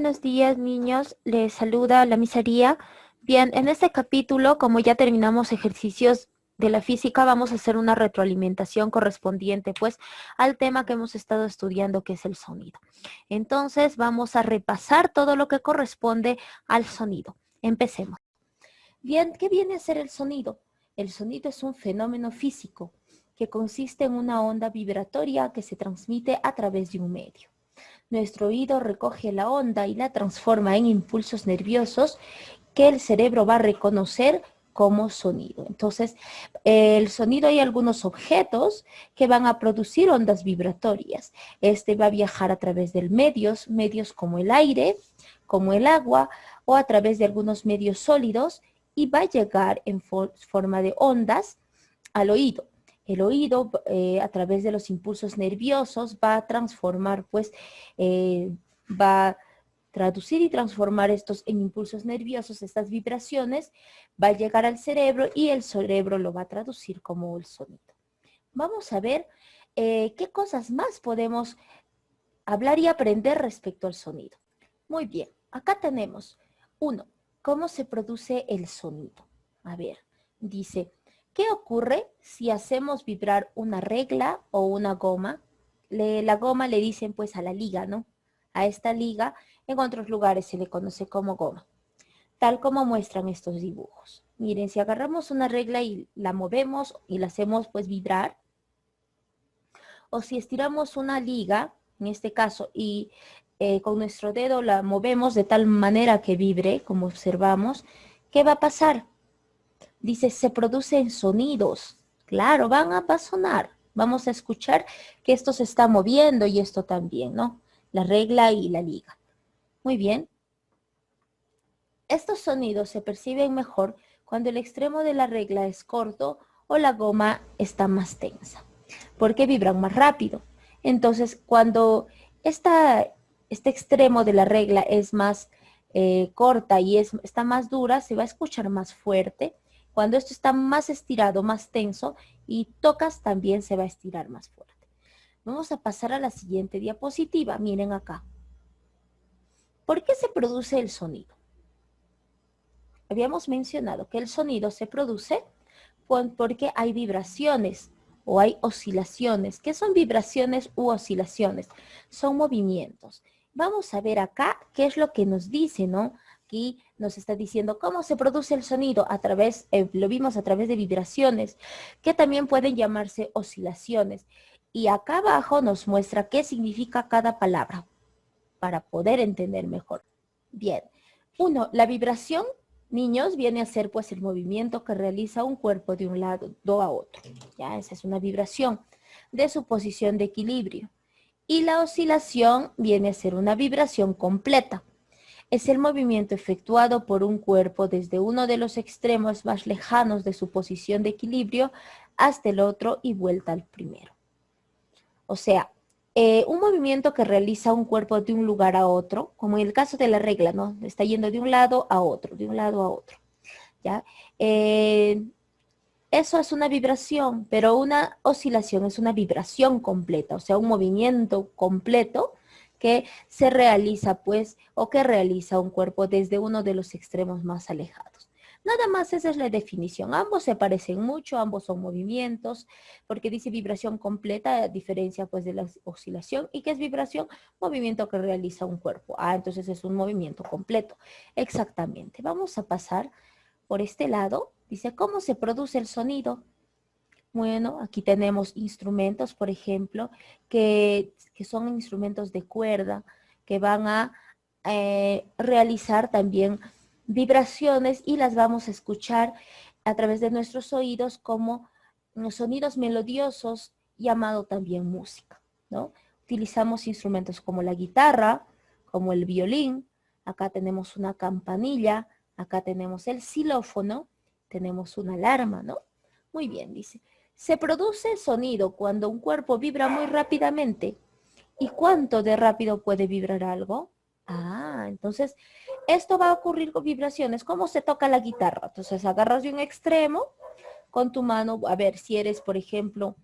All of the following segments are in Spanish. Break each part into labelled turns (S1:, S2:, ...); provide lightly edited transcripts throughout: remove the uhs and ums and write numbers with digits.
S1: buenos días, niños. Les saluda la misería. Bien, en este capítulo, como ya terminamos ejercicios de la física, vamos a hacer una retroalimentación correspondiente, pues, al tema que hemos estado estudiando, que es el sonido. Entonces, vamos a repasar todo lo que corresponde al sonido. Empecemos. Bien, ¿qué viene a ser el sonido? El sonido es un fenómeno físico que consiste en una onda vibratoria que se transmite a través de un medio. Nuestro oído recoge la onda y la transforma en impulsos nerviosos que el cerebro va a reconocer como sonido. Entonces, el sonido, hay algunos objetos que van a producir ondas vibratorias. Este va a viajar a través de medios como el aire, como el agua, o a través de algunos medios sólidos, y va a llegar en forma de ondas al oído. El oído, a través de los impulsos nerviosos, va a transformar, pues, va a traducir y transformar estos en impulsos nerviosos, estas vibraciones, va a llegar al cerebro y el cerebro lo va a traducir como el sonido. Vamos a ver qué cosas más podemos hablar y aprender respecto al sonido. Muy bien, acá tenemos, 1, ¿cómo se produce el sonido? A ver, dice, ¿qué ocurre si hacemos vibrar una regla o una goma? La goma le dicen pues a la liga, ¿no? A esta liga, en otros lugares se le conoce como goma, tal como muestran estos dibujos. Miren, si agarramos una regla y la movemos y la hacemos pues vibrar, o si estiramos una liga, en este caso, y con nuestro dedo la movemos de tal manera que vibre, como observamos, ¿qué va a pasar? Dice, se producen sonidos. Claro, va a sonar. Vamos a escuchar que esto se está moviendo y esto también, ¿no? La regla y la liga. Muy bien. Estos sonidos se perciben mejor cuando el extremo de la regla es corto o la goma está más tensa, porque vibran más rápido. Entonces, cuando este extremo de la regla es más corta y está más dura, se va a escuchar más fuerte. Cuando esto está más estirado, más tenso, y tocas, también se va a estirar más fuerte. Vamos a pasar a la siguiente diapositiva. Miren acá. ¿Por qué se produce el sonido? Habíamos mencionado que el sonido se produce porque hay vibraciones o hay oscilaciones. ¿Qué son vibraciones u oscilaciones? Son movimientos. Vamos a ver acá qué es lo que nos dice, ¿no? Aquí nos está diciendo cómo se produce el sonido a través, lo vimos a través de vibraciones, que también pueden llamarse oscilaciones. Y acá abajo nos muestra qué significa cada palabra para poder entender mejor. Bien, 1, la vibración, niños, viene a ser pues el movimiento que realiza un cuerpo de un lado a otro. Ya, esa es una vibración de su posición de equilibrio. Y la oscilación viene a ser una vibración completa. Es el movimiento efectuado por un cuerpo desde uno de los extremos más lejanos de su posición de equilibrio hasta el otro y vuelta al primero. O sea, un movimiento que realiza un cuerpo de un lugar a otro, como en el caso de la regla, ¿no? Está yendo de un lado a otro, de un lado a otro, ¿ya? Eso es una vibración, pero una oscilación es una vibración completa, o sea, un movimiento completo que se realiza, pues, o que realiza un cuerpo desde uno de los extremos más alejados. Nada más, esa es la definición. Ambos se parecen mucho, ambos son movimientos, porque dice vibración completa, a diferencia pues de la oscilación. ¿Y qué es vibración? Movimiento que realiza un cuerpo. Ah, entonces es un movimiento completo. Exactamente. Vamos a pasar por este lado. Dice, ¿cómo se produce el sonido? Bueno, aquí tenemos instrumentos, por ejemplo, que son instrumentos de cuerda, que van a realizar también vibraciones y las vamos a escuchar a través de nuestros oídos como los sonidos melodiosos, llamado también música, ¿no? Utilizamos instrumentos como la guitarra, como el violín, acá tenemos una campanilla, acá tenemos el xilófono, tenemos una alarma, ¿no? Muy bien, dice. Se produce sonido cuando un cuerpo vibra muy rápidamente. ¿Y cuánto de rápido puede vibrar algo? Ah, entonces esto va a ocurrir con vibraciones. ¿Cómo se toca la guitarra? Entonces agarras de un extremo con tu mano, a ver si eres, por ejemplo,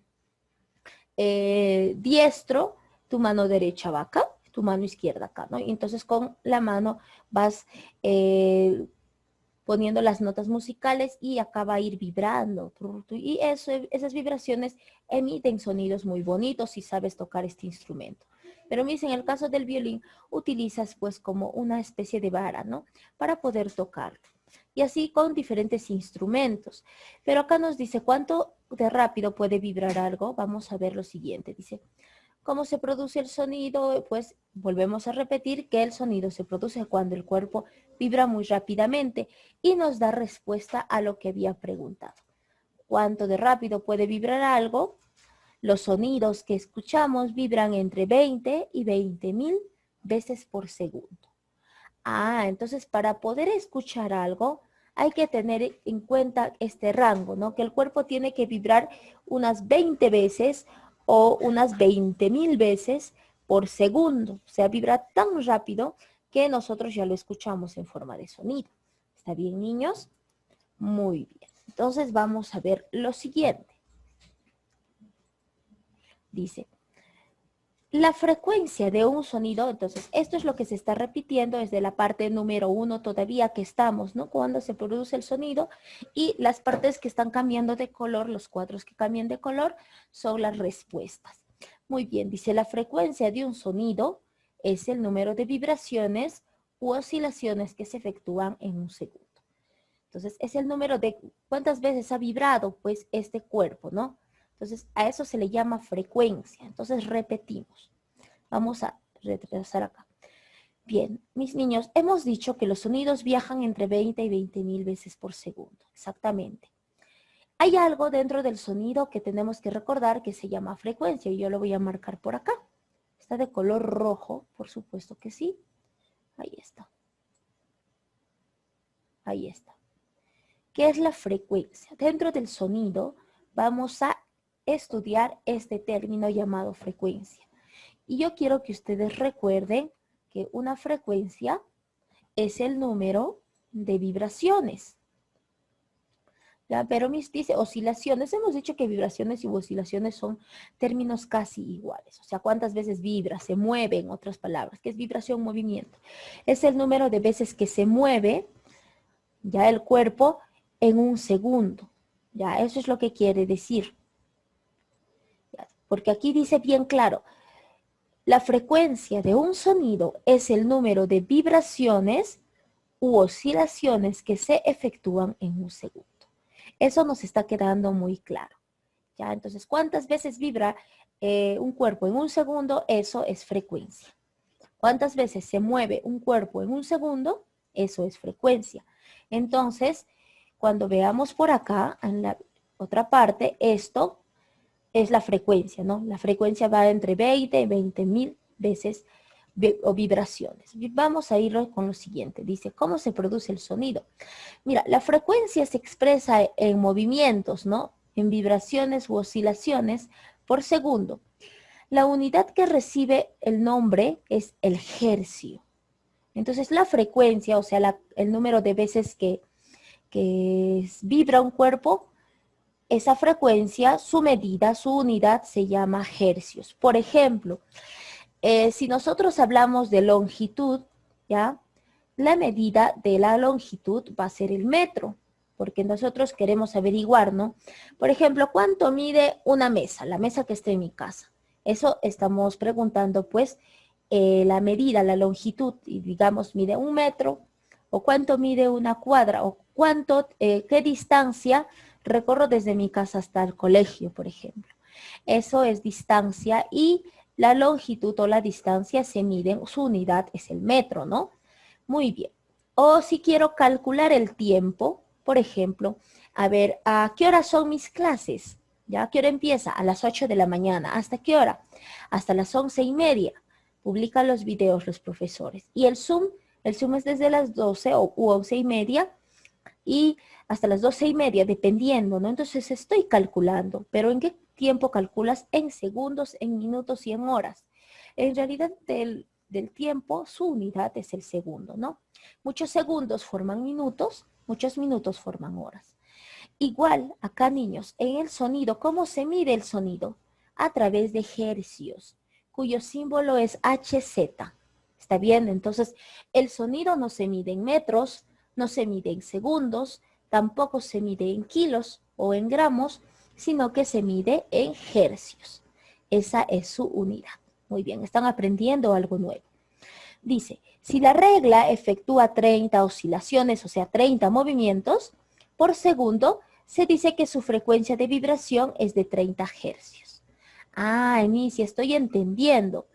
S1: diestro, tu mano derecha va acá, tu mano izquierda acá, ¿no? Y entonces con la mano vas poniendo las notas musicales y acá va a ir vibrando. Y esas vibraciones emiten sonidos muy bonitos si sabes tocar este instrumento. Pero en el caso del violín utilizas pues como una especie de vara, ¿no? Para poder tocar. Y así con diferentes instrumentos. Pero acá nos dice cuánto de rápido puede vibrar algo. Vamos a ver lo siguiente. Dice, ¿cómo se produce el sonido? Pues volvemos a repetir que el sonido se produce cuando el cuerpo vibra muy rápidamente y nos da respuesta a lo que había preguntado. ¿Cuánto de rápido puede vibrar algo? Los sonidos que escuchamos vibran entre 20 y 20.000 veces por segundo. Entonces para poder escuchar algo hay que tener en cuenta este rango, ¿no? Que el cuerpo tiene que vibrar unas 20 veces o unas 20.000 veces por segundo. O sea, vibra tan rápido que nosotros ya lo escuchamos en forma de sonido. ¿Está bien, niños? Muy bien. Entonces vamos a ver lo siguiente. Dice, la frecuencia de un sonido, entonces esto es lo que se está repitiendo desde la parte número 1 todavía que estamos, ¿no? Cuando se produce el sonido y las partes que están cambiando de color, los cuadros que cambian de color, son las respuestas. Muy bien, dice la frecuencia de un sonido es el número de vibraciones u oscilaciones que se efectúan en un segundo. Entonces es el número de cuántas veces ha vibrado pues este cuerpo, ¿no? Entonces, a eso se le llama frecuencia. Entonces, repetimos. Vamos a retrasar acá. Bien, mis niños, hemos dicho que los sonidos viajan entre 20 y 20.000 veces por segundo. Exactamente. Hay algo dentro del sonido que tenemos que recordar que se llama frecuencia y yo lo voy a marcar por acá. Está de color rojo, por supuesto que sí. Ahí está. Ahí está. ¿Qué es la frecuencia? Dentro del sonido vamos a estudiar este término llamado frecuencia. Y yo quiero que ustedes recuerden que una frecuencia es el número de vibraciones. ¿Ya? Pero dice oscilaciones. Hemos dicho que vibraciones y oscilaciones son términos casi iguales. O sea, cuántas veces vibra, se mueve, en otras palabras. ¿Qué es vibración? Movimiento. Es el número de veces que se mueve ya el cuerpo en un segundo. Ya, eso es lo que quiere decir. Porque aquí dice bien claro, la frecuencia de un sonido es el número de vibraciones u oscilaciones que se efectúan en un segundo. Eso nos está quedando muy claro. ¿Ya? Entonces, ¿cuántas veces vibra un cuerpo en un segundo? Eso es frecuencia. ¿Cuántas veces se mueve un cuerpo en un segundo? Eso es frecuencia. Entonces, cuando veamos por acá, en la otra parte, esto es la frecuencia, ¿no? La frecuencia va entre 20 y 20.000 veces o vibraciones. Vamos a ir con lo siguiente. Dice, ¿cómo se produce el sonido? Mira, la frecuencia se expresa en movimientos, ¿no? En vibraciones u oscilaciones por segundo. La unidad que recibe el nombre es el hercio. Entonces, la frecuencia, o sea, el número de veces que vibra un cuerpo, esa frecuencia, su medida, su unidad se llama hercios. Por ejemplo, si nosotros hablamos de longitud, ¿ya? La medida de la longitud va a ser el metro, porque nosotros queremos averiguar, ¿no? Por ejemplo, ¿cuánto mide una mesa? La mesa que está en mi casa. Eso estamos preguntando, pues, la medida, la longitud, y digamos, mide 1 metro, o cuánto mide una cuadra, o qué distancia recorro desde mi casa hasta el colegio, por ejemplo. Eso es distancia y la longitud o la distancia se mide, su unidad es el metro, ¿no? Muy bien. O si quiero calcular el tiempo, por ejemplo, a ver, ¿a qué hora son mis clases? ¿Ya? ¿A qué hora empieza? A las 8 de la mañana. ¿Hasta qué hora? Hasta las 11:30. Publican los videos los profesores. Y el Zoom es desde las 12 u 11:30 y hasta las 12:30, dependiendo, ¿no? Entonces estoy calculando, pero ¿en qué tiempo calculas? En segundos, en minutos y en horas. En realidad del tiempo, su unidad es el segundo, ¿no? Muchos segundos forman minutos, muchos minutos forman horas. Igual, acá niños, en el sonido, ¿cómo se mide el sonido? A través de hercios. cuyo símbolo es HZ. ¿Está bien? Entonces, el sonido no se mide en metros, no se mide en segundos, tampoco se mide en kilos o en gramos, sino que se mide en hercios. Esa es su unidad. Muy bien, están aprendiendo algo nuevo. Dice, si la regla efectúa 30 oscilaciones, o sea, 30 movimientos por segundo, se dice que su frecuencia de vibración es de 30 hercios. Ah, Enicia, estoy entendiendo.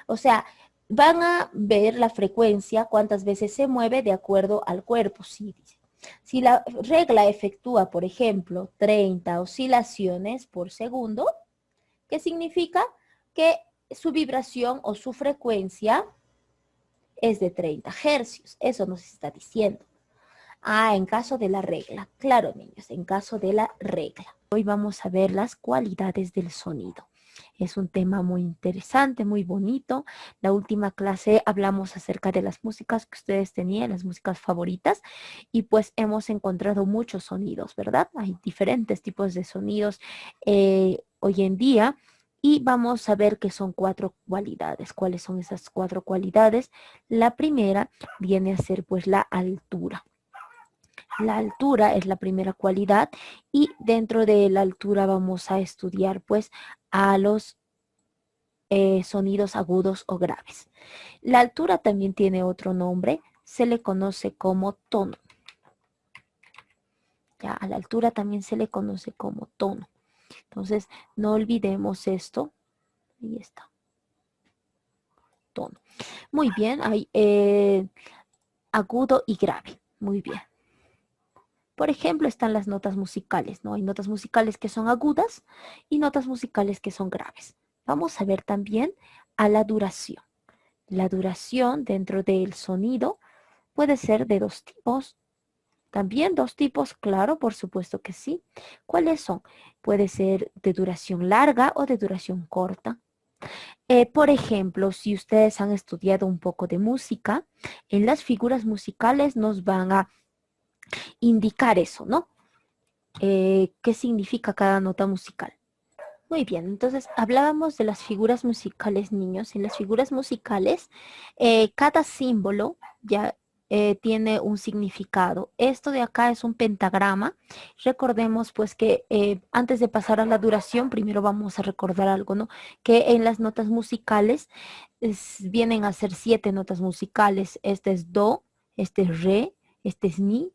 S1: O sea, van a ver la frecuencia, cuántas veces se mueve de acuerdo al cuerpo. Sí, dice. Si la regla efectúa, por ejemplo, 30 oscilaciones por segundo, ¿qué significa? Que su vibración o su frecuencia es de 30 hercios. Eso nos está diciendo. Ah, en caso de la regla. Claro, niños, en caso de la regla. Hoy vamos a ver las cualidades del sonido. Es un tema muy interesante, muy bonito. La última clase hablamos acerca de las músicas que ustedes tenían, las músicas favoritas, y pues hemos encontrado muchos sonidos, ¿verdad? Hay diferentes tipos de sonidos hoy en día. Y vamos a ver qué son 4 cualidades. ¿Cuáles son esas 4 cualidades? La primera viene a ser pues la altura. La altura es la primera cualidad y dentro de la altura vamos a estudiar pues a los sonidos agudos o graves. La altura también tiene otro nombre, se le conoce como tono. Ya, a la altura también se le conoce como tono. Entonces, no olvidemos esto. Ahí está. Tono. Muy bien, hay agudo y grave. Muy bien. Por ejemplo, están las notas musicales, ¿no? Hay notas musicales que son agudas y notas musicales que son graves. Vamos a ver también a la duración. La duración dentro del sonido puede ser de 2 tipos. También 2 tipos, claro, por supuesto que sí. ¿Cuáles son? Puede ser de duración larga o de duración corta. Por ejemplo, si ustedes han estudiado un poco de música, en las figuras musicales nos van a indicar eso, ¿no? ¿Qué significa cada nota musical? Muy bien, entonces hablábamos de las figuras musicales, niños. En las figuras musicales, cada símbolo ya tiene un significado. Esto de acá es un pentagrama. Recordemos pues que antes de pasar a la duración, primero vamos a recordar algo, ¿no? Que en las notas musicales vienen a ser 7 notas musicales. Este es do, este es re, este es mi,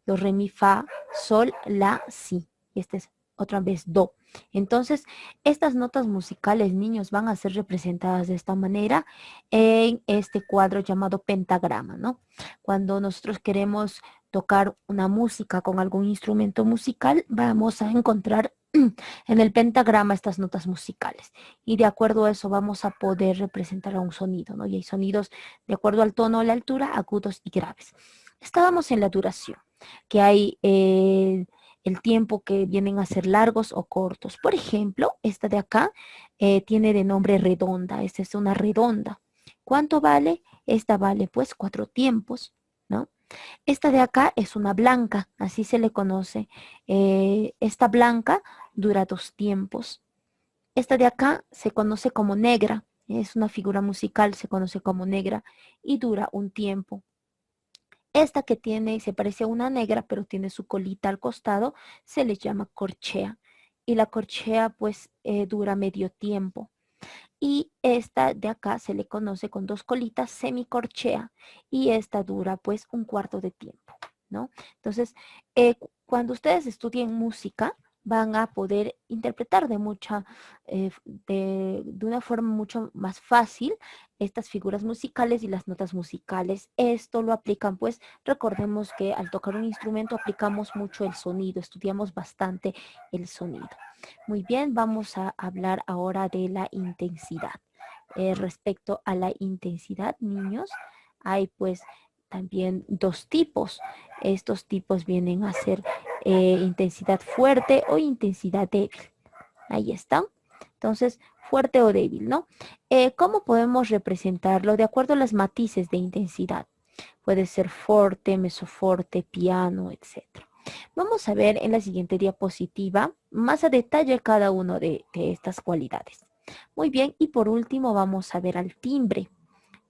S1: do, re, mi, fa, sol, la, si. Y este es otra vez do. Entonces, estas notas musicales, niños, van a ser representadas de esta manera en este cuadro llamado pentagrama, ¿no? Cuando nosotros queremos tocar una música con algún instrumento musical, vamos a encontrar en el pentagrama estas notas musicales. Y de acuerdo a eso vamos a poder representar a un sonido, ¿no? Y hay sonidos de acuerdo al tono o la altura, agudos y graves. Estábamos en la duración, que hay el tiempo que vienen a ser largos o cortos. Por ejemplo, esta de acá tiene de nombre redonda. Esta es una redonda. ¿Cuánto vale? Esta vale pues 4 tiempos, ¿no? Esta de acá es una blanca, así se le conoce. Esta blanca dura 2 tiempos. Esta de acá se conoce como negra. Es una figura musical, se conoce como negra y dura 1 tiempo. Esta que tiene, se parece a una negra, pero tiene su colita al costado, se le llama corchea. Y la corchea pues dura medio tiempo. Y esta de acá se le conoce con 2 colitas semicorchea. Y esta dura pues 1/4 de tiempo, ¿no? Entonces, cuando ustedes estudien música, van a poder interpretar de una forma mucho más fácil estas figuras musicales y las notas musicales. Esto lo aplican, pues, recordemos que al tocar un instrumento aplicamos mucho el sonido, estudiamos bastante el sonido. Muy bien, vamos a hablar ahora de la intensidad. Respecto a la intensidad, niños, hay pues también 2 tipos. Estos tipos vienen a ser intensidad fuerte o intensidad débil. Ahí están. Entonces, fuerte o débil, ¿no? ¿Cómo podemos representarlo? De acuerdo a los matices de intensidad. Puede ser forte, mesoforte, piano, etc. Vamos a ver en la siguiente diapositiva más a detalle cada uno de estas cualidades. Muy bien, y por último vamos a ver al timbre.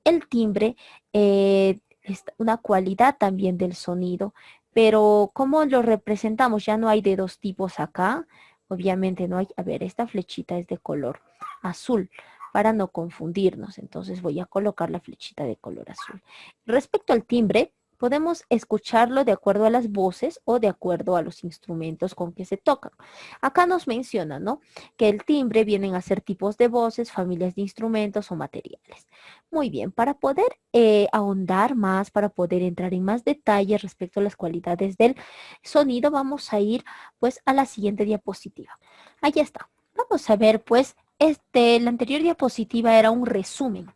S1: El timbre es una cualidad también del sonido, pero ¿cómo lo representamos? Ya no hay de dos tipos acá. Obviamente no hay. A ver, esta flechita es de color azul para no confundirnos. Entonces voy a colocar la flechita de color azul. Respecto al timbre, podemos escucharlo de acuerdo a las voces o de acuerdo a los instrumentos con que se tocan. Acá nos menciona, ¿no?, que el timbre vienen a ser tipos de voces, familias de instrumentos o materiales. Muy bien, para poder ahondar más, para poder entrar en más detalles respecto a las cualidades del sonido, vamos a ir pues a la siguiente diapositiva. Ahí está. Vamos a ver pues, la anterior diapositiva era un resumen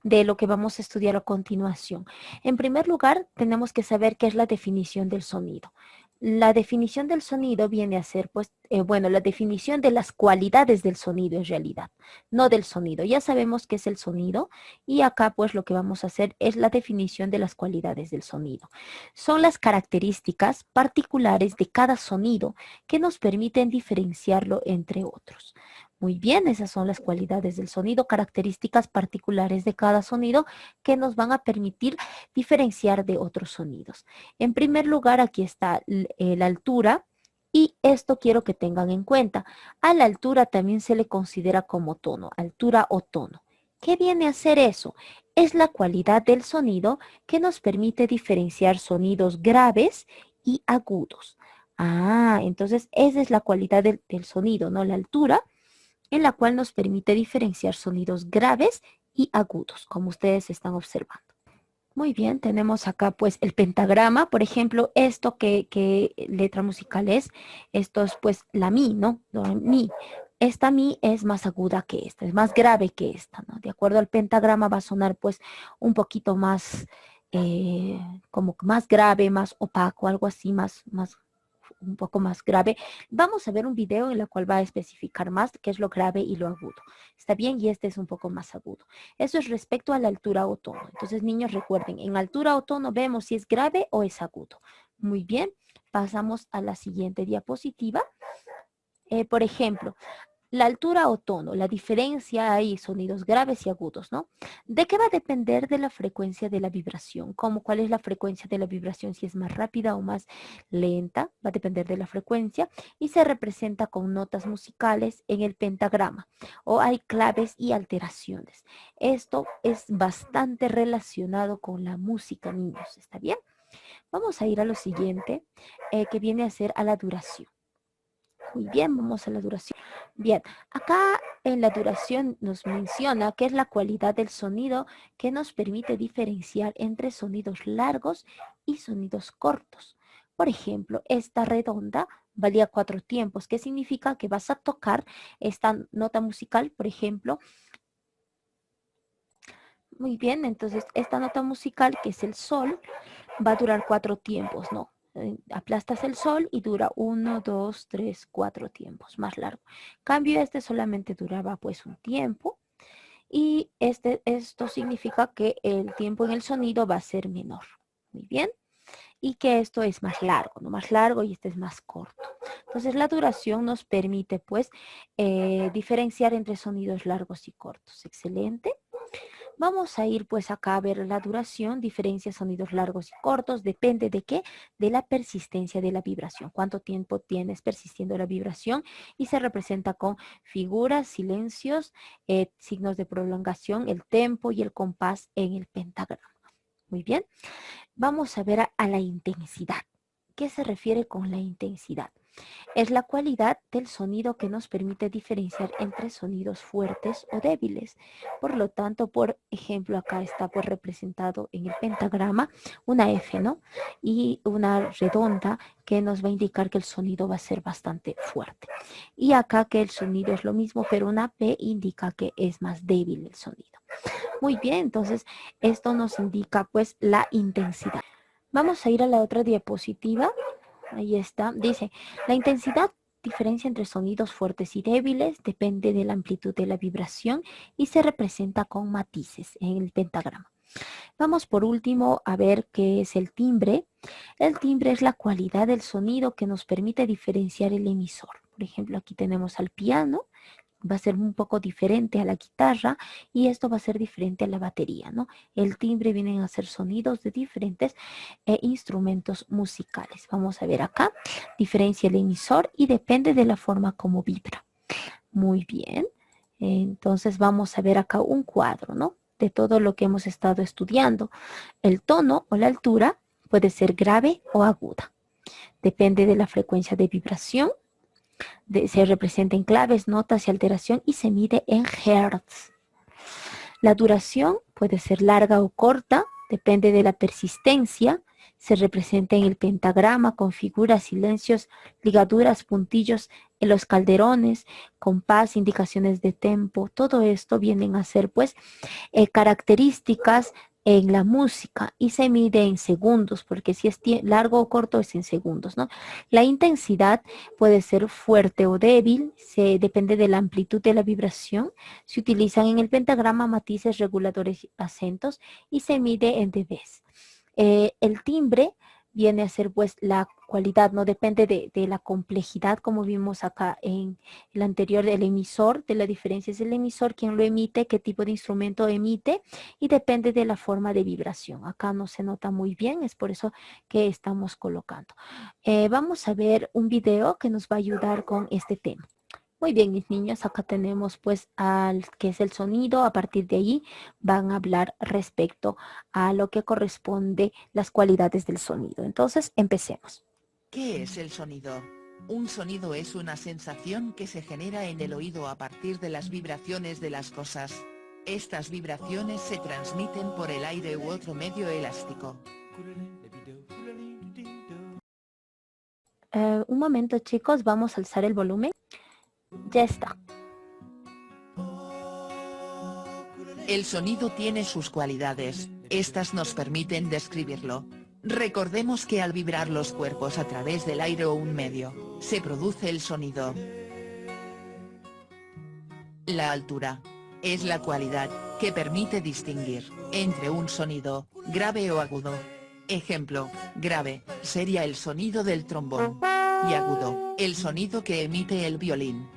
S1: de lo que vamos a estudiar a continuación. En primer lugar, tenemos que saber qué es la definición del sonido. La definición del sonido viene a ser, pues, bueno, la definición de las cualidades del sonido en realidad, no del sonido. Ya sabemos qué es el sonido y acá, pues, lo que vamos a hacer es la definición de las cualidades del sonido. Son las características particulares de cada sonido que nos permiten diferenciarlo entre otros. Muy bien, esas son las cualidades del sonido, características particulares de cada sonido que nos van a permitir diferenciar de otros sonidos. En primer lugar, aquí está la altura y esto quiero que tengan en cuenta. A la altura también se le considera como tono, altura o tono. ¿Qué viene a ser eso? Es la cualidad del sonido que nos permite diferenciar sonidos graves y agudos. Ah, entonces esa es la cualidad del sonido, ¿no? La altura en la cual nos permite diferenciar sonidos graves y agudos, como ustedes están observando. Muy bien, tenemos acá pues el pentagrama, por ejemplo, esto que letra musical es, esto es pues la mi, ¿no? Mi. Esta mi es más aguda que esta, es más grave que esta, ¿no? De acuerdo al pentagrama va a sonar pues un poquito más, como más grave, más opaco, algo así, más un poco más grave. Vamos a ver un video en el cual va a especificar más qué es lo grave y lo agudo. ¿Está bien? Y este es un poco más agudo. Eso es respecto a la altura o tono. Entonces, niños, recuerden, en altura o tono vemos si es grave o es agudo. Muy bien, pasamos a la siguiente diapositiva. Por ejemplo, la altura o tono, la diferencia hay sonidos graves y agudos, ¿no? ¿De qué va a depender de la frecuencia de la vibración? ¿Cómo, cuál es la frecuencia de la vibración? Si es más rápida o más lenta, va a depender de la frecuencia y se representa con notas musicales en el pentagrama o hay claves y alteraciones. Esto es bastante relacionado con la música, niños, ¿está bien? Vamos a ir a lo siguiente, que viene a ser a la duración. Muy bien, vamos a la duración. Bien, acá en la duración nos menciona que es la cualidad del sonido que nos permite diferenciar entre sonidos largos y sonidos cortos. Por ejemplo, esta redonda valía 4 tiempos, que significa que vas a tocar esta nota musical, por ejemplo. Muy bien, entonces esta nota musical, que es el sol, va a durar 4 tiempos, ¿no? Aplastas el sol y dura 1, 2, 3, 4 tiempos, más largo. Cambio este solamente duraba pues un tiempo y esto significa que el tiempo en el sonido va a ser menor. Muy bien. Y que esto es más largo, ¿no? Más largo y este es más corto. Entonces la duración nos permite pues diferenciar entre sonidos largos y cortos. Excelente. Vamos a ir pues acá a ver la duración, diferencia sonidos largos y cortos, depende de qué, de la persistencia de la vibración, cuánto tiempo tienes persistiendo la vibración y se representa con figuras, silencios, signos de prolongación, el tempo y el compás en el pentagrama. Muy bien, vamos a ver a la intensidad. ¿Qué se refiere con la intensidad? Es la cualidad del sonido que nos permite diferenciar entre sonidos fuertes o débiles. Por lo tanto, por ejemplo, acá está pues representado en el pentagrama una F, ¿no? Y una redonda que nos va a indicar que el sonido va a ser bastante fuerte. Y acá que el sonido es lo mismo, pero una P indica que es más débil el sonido. Muy bien, entonces esto nos indica pues la intensidad. Vamos a ir a la otra diapositiva. Ahí está. Dice, la intensidad diferencia entre sonidos fuertes y débiles, depende de la amplitud de la vibración y se representa con matices en el pentagrama. Vamos por último a ver qué es el timbre. El timbre es la cualidad del sonido que nos permite diferenciar el emisor. Por ejemplo, aquí tenemos al piano. va a ser un poco diferente a la guitarra y esto va a ser diferente a la batería, ¿no? El timbre vienen a ser sonidos de diferentes instrumentos musicales. Vamos a ver acá, diferencia el emisor y depende de la forma como vibra. Muy bien, entonces vamos a ver acá un cuadro, ¿no? De todo lo que hemos estado estudiando. El tono o la altura puede ser grave o aguda. Depende de la frecuencia de vibración. Se representa en claves, notas y alteración y se mide en hertz. La duración puede ser larga o corta, depende de la persistencia. Se representa en el pentagrama con figuras, silencios, ligaduras, puntillos, en los calderones, compás, indicaciones de tempo. Todo esto vienen a ser pues características en la música y se mide en segundos, porque si es largo o corto es en segundos, ¿no? La intensidad puede ser fuerte o débil, depende de la amplitud de la vibración. Se utilizan en el pentagrama matices, reguladores, acentos y se mide en dBs. El timbre viene a ser pues la cualidad, no depende de la complejidad como vimos acá en el anterior del emisor, de la diferencia es el emisor, quién lo emite, qué tipo de instrumento emite y depende de la forma de vibración. Acá no se nota muy bien, es por eso que estamos colocando. Vamos a ver un video que nos va a ayudar con este tema. Muy bien, mis niños, acá tenemos pues al que es el sonido. A partir de ahí van a hablar respecto a lo que corresponde las cualidades del sonido. Entonces, empecemos.
S2: ¿Qué es el sonido? Un sonido es una sensación que se genera en el oído a partir de las vibraciones de las cosas. Estas vibraciones se transmiten por el aire u otro medio elástico.
S1: Un momento, chicos, vamos a alzar el volumen. Ya está.
S2: El sonido tiene sus cualidades, estas nos permiten describirlo. Recordemos que al vibrar los cuerpos a través del aire o un medio, se produce el sonido. La altura es la cualidad que permite distinguir entre un sonido grave o agudo. Ejemplo, grave sería el sonido del trombón y agudo, el sonido que emite el violín.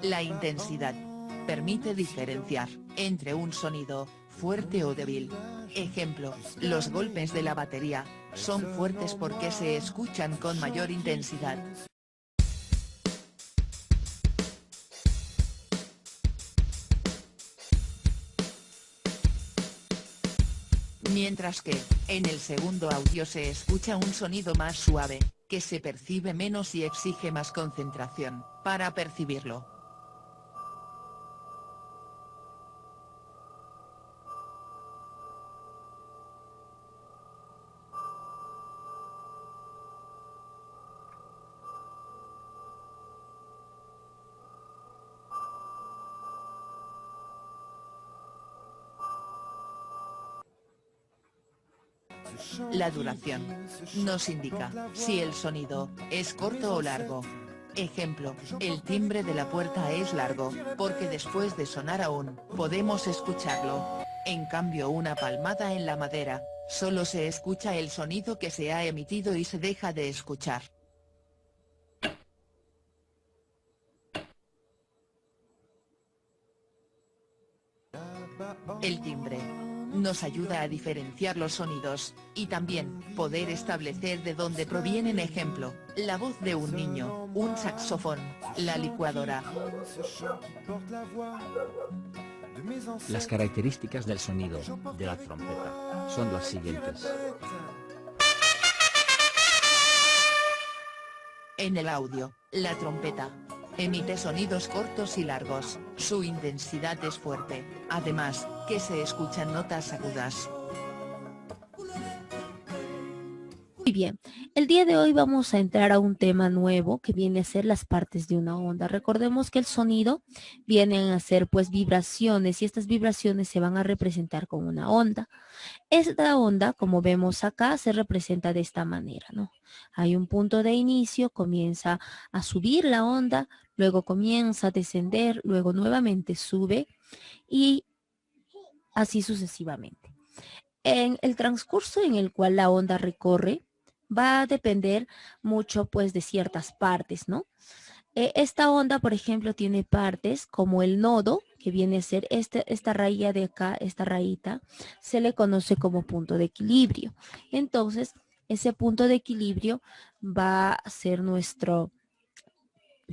S2: La intensidad permite diferenciar entre un sonido fuerte o débil. Ejemplo, los golpes de la batería son fuertes porque se escuchan con mayor intensidad. Mientras que, en el segundo audio se escucha un sonido más suave, que se percibe menos y exige más concentración para percibirlo. La duración nos indica si el sonido es corto o largo. Ejemplo, el timbre de la puerta es largo, porque después de sonar aún, podemos escucharlo. En cambio una palmada en la madera, solo se escucha el sonido que se ha emitido y se deja de escuchar. El timbre nos ayuda a diferenciar los sonidos, y también, poder establecer de dónde provienen. Ejemplo, la voz de un niño, un saxofón, la licuadora.
S3: Las características del sonido de la trompeta son las siguientes.
S2: En el audio, la trompeta emite sonidos cortos y largos, su intensidad es fuerte, además, que se escuchan notas agudas.
S1: Muy bien, el día de hoy vamos a entrar a un tema nuevo que viene a ser las partes de una onda. Recordemos que el sonido viene a ser pues vibraciones y estas vibraciones se van a representar con una onda. Esta onda, como vemos acá, se representa de esta manera, ¿no? Hay un punto de inicio, comienza a subir la onda, luego comienza a descender, luego nuevamente sube y así sucesivamente. En el transcurso en el cual la onda recorre, va a depender mucho pues de ciertas partes, ¿no? Esta onda, por ejemplo, tiene partes como el nodo, que viene a ser esta raya de acá, esta rayita, se le conoce como punto de equilibrio. Entonces, ese punto de equilibrio va a ser ¿de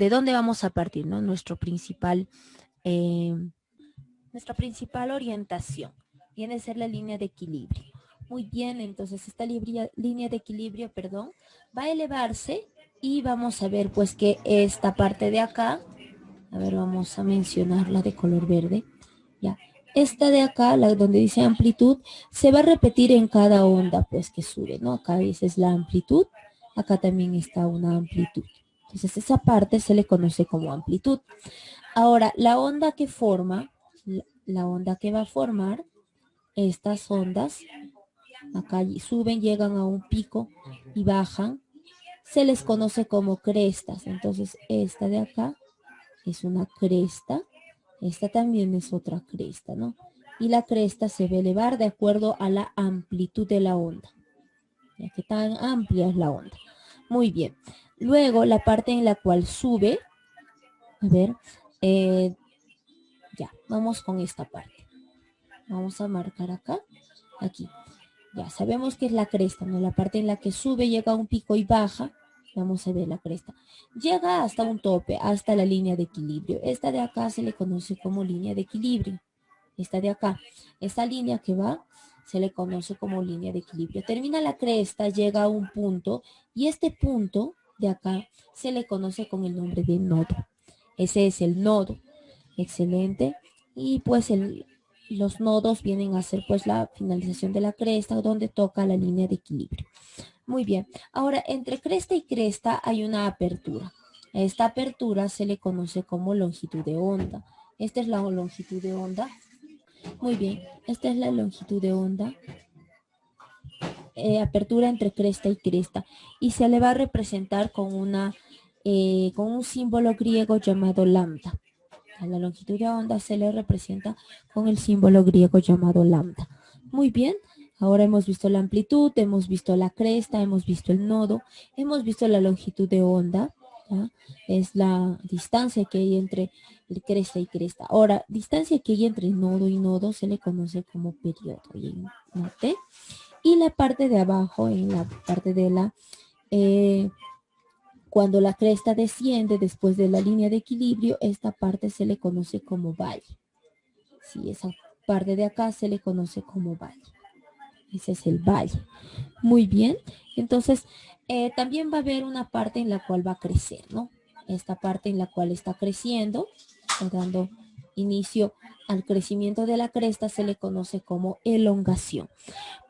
S1: dónde vamos a partir, no? Nuestra principal orientación viene a ser la línea de equilibrio. Muy bien, entonces esta línea de equilibrio, perdón, va a elevarse y vamos a ver pues que esta parte de acá, a ver, vamos a mencionarla de color verde, ya. Esta de acá, la donde dice amplitud, se va a repetir en cada onda pues que sube, ¿no? Acá esa es la amplitud, acá también está una amplitud. Entonces esa parte se le conoce como amplitud. Ahora, la onda que forma, la onda que va a formar estas ondas, acá suben, llegan a un pico y bajan, se les conoce como crestas. Entonces esta de acá es una cresta, esta también es otra cresta, ¿no? Y la cresta se va a elevar de acuerdo a la amplitud de la onda. Ya que tan amplia es la onda. Muy bien. Luego la parte en la cual sube, a ver, ya, vamos con esta parte. Vamos a marcar acá, aquí. Ya sabemos que es la cresta, ¿no? La parte en la que sube, llega a un pico y baja. Vamos a ver la cresta. Llega hasta un tope, hasta la línea de equilibrio. Esta de acá se le conoce como línea de equilibrio. Esta de acá. Esta línea que va se le conoce como línea de equilibrio. Termina la cresta, llega a un punto y este punto de acá se le conoce con el nombre de nodo. Ese es el nodo. Excelente. Y pues los nodos vienen a ser pues la finalización de la cresta donde toca la línea de equilibrio. Muy bien. Ahora, entre cresta y cresta hay una apertura. A esta apertura se le conoce como longitud de onda. Esta es la longitud de onda. Muy bien. Esta es la longitud de onda. Apertura entre cresta y cresta. Y se le va a representar con un símbolo griego llamado lambda. A la longitud de onda se le representa con el símbolo griego llamado lambda. Muy bien, ahora hemos visto la amplitud, hemos visto la cresta, hemos visto el nodo, hemos visto la longitud de onda, ¿ya? Es la distancia que hay entre cresta y cresta. Ahora, distancia que hay entre nodo y nodo se le conoce como periodo. Bien, note. Y la parte de abajo, en la parte de la... cuando la cresta desciende después de la línea de equilibrio, esta parte se le conoce como valle. Sí, esa parte de acá se le conoce como valle. Ese es el valle. Muy bien. Entonces, también va a haber una parte en la cual va a crecer, ¿no? Esta parte en la cual está creciendo, está dando inicio al crecimiento de la cresta, se le conoce como elongación.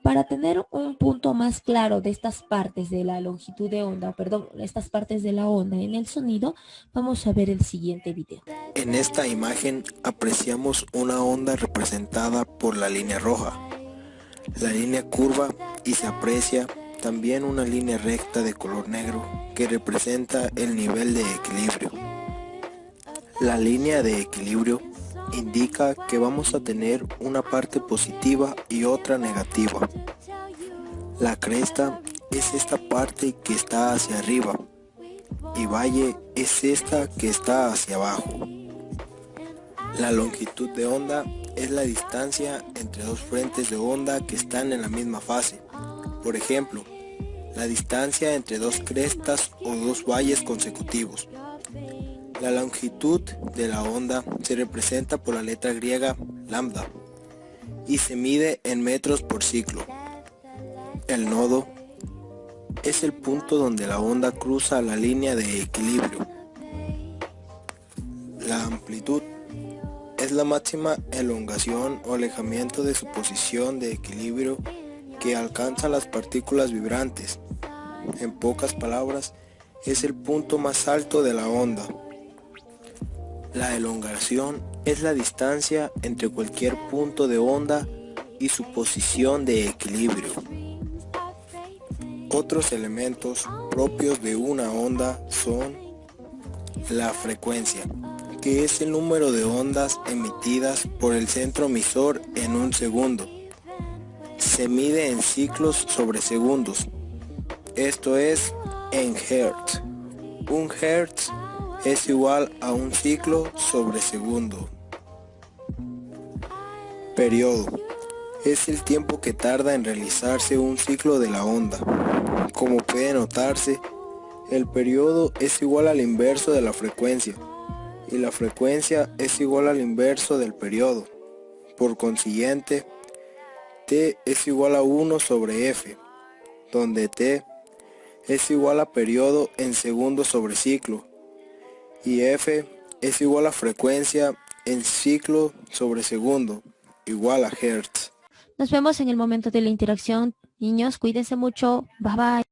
S1: Para tener un punto más claro de estas partes de la longitud de onda, perdón, estas partes de la onda en el sonido, vamos a ver el siguiente video.
S4: En esta imagen apreciamos una onda representada por la línea roja. La línea curva y se aprecia también una línea recta de color negro que representa el nivel de equilibrio. La línea de equilibrio indica que vamos a tener una parte positiva y otra negativa. La cresta es esta parte que está hacia arriba y valle es esta que está hacia abajo. La longitud de onda es la distancia entre dos frentes de onda que están en la misma fase. Por ejemplo, la distancia entre dos crestas o dos valles consecutivos. La longitud de la onda se representa por la letra griega lambda y se mide en metros por ciclo. El nodo es el punto donde la onda cruza la línea de equilibrio. La amplitud es la máxima elongación o alejamiento de su posición de equilibrio que alcanzan las partículas vibrantes. En pocas palabras, es el punto más alto de la onda. La elongación es la distancia entre cualquier punto de onda y su posición de equilibrio. Otros elementos propios de una onda son la frecuencia, que es el número de ondas emitidas por el centro emisor en un segundo. Se mide en ciclos sobre segundos, esto es en hertz. Un hertz es igual a un ciclo sobre segundo. Periodo es el tiempo que tarda en realizarse un ciclo de la onda. Como puede notarse, el periodo es igual al inverso de la frecuencia y la frecuencia es igual al inverso del periodo. Por consiguiente, T es igual a 1 sobre F, donde T es igual a periodo en segundos sobre ciclo y F es igual a frecuencia en ciclo sobre segundo, igual a hertz.
S1: Nos vemos en el momento de la interacción. Niños, cuídense mucho. Bye bye.